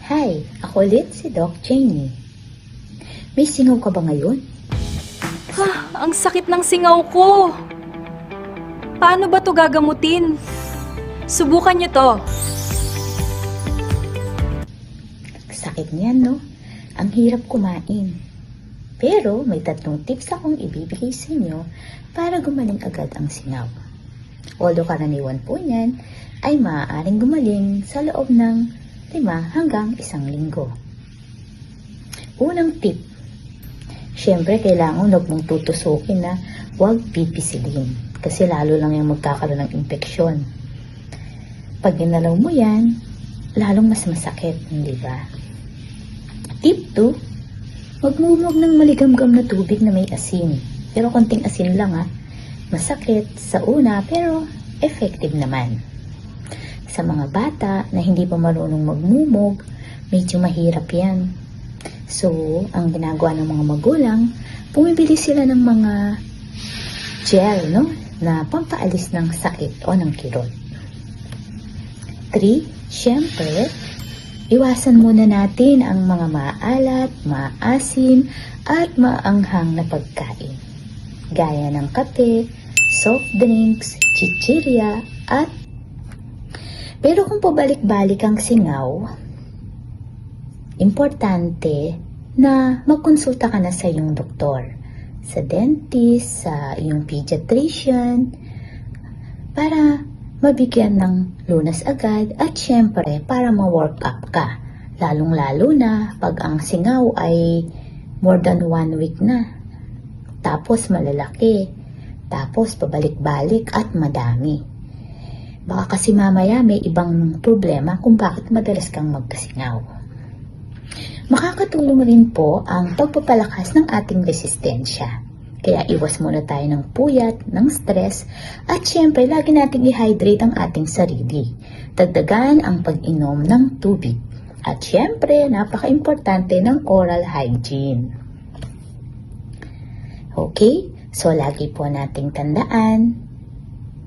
Hi, ako ulit si Doc Janie. May singaw ka ba ngayon? Ang sakit ng singaw ko. Paano ba to gagamutin? Subukan niyo to. Sakit niyan, no? Ang hirap kumain. Pero may 3 tips akong ibibigay sa inyo para gumaling agad ang singaw. Although karaniwan po niyan ay maaaring gumaling sa loob ng 5 hanggang 1 linggo. Unang tip, syempre kailangan huwag mong tutusukin na huwag pipisilin kasi lalo lang yung magkakaroon ng infeksyon. Pag ginalaw mo yan, lalong mas masakit, hindi ba? Tip 2, magmumog ng maligamgam na tubig na may asin. Pero konting asin lang Masakit sa una pero effective naman. Sa mga bata na hindi pa marunong magmumog, medyo mahirap yan. So, ang ginagawa ng mga magulang, bumibili sila ng mga gel, na pampaalis ng sakit o ng kirot. 3, syempre, iwasan muna natin ang mga maalat, maasim, at maanghang na pagkain. Gaya ng kape, soft drinks, chichirya, at pero kung pabalik-balik ang singaw, importante na magkonsulta ka na sa iyong doktor, sa dentist, sa iyong pediatrician, para mabigyan ng lunas agad at syempre para ma-work up ka. Lalong-lalo na pag ang singaw ay more than 1 week na. Tapos malalaki. Tapos pabalik-balik at madami. Baka kasi mamaya may ibang problema kung bakit madalas kang magkasingaw. Makakatulong rin po ang pagpapalakas ng ating resistensya. Kaya iwas muna tayo ng puyat, ng stress, at syempre lagi nating i-hydrate ang ating sarili. Dagdagan ang pag-inom ng tubig. At syempre, napaka-importante ng oral hygiene. Okay, so lagi po nating tandaan,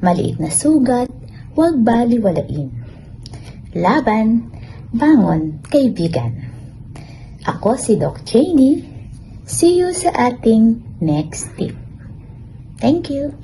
maliit na sugat, huwag baliwalain. Laban, bangon, kaibigan. Ako si Doc Janie. See you sa ating next tip. Thank you.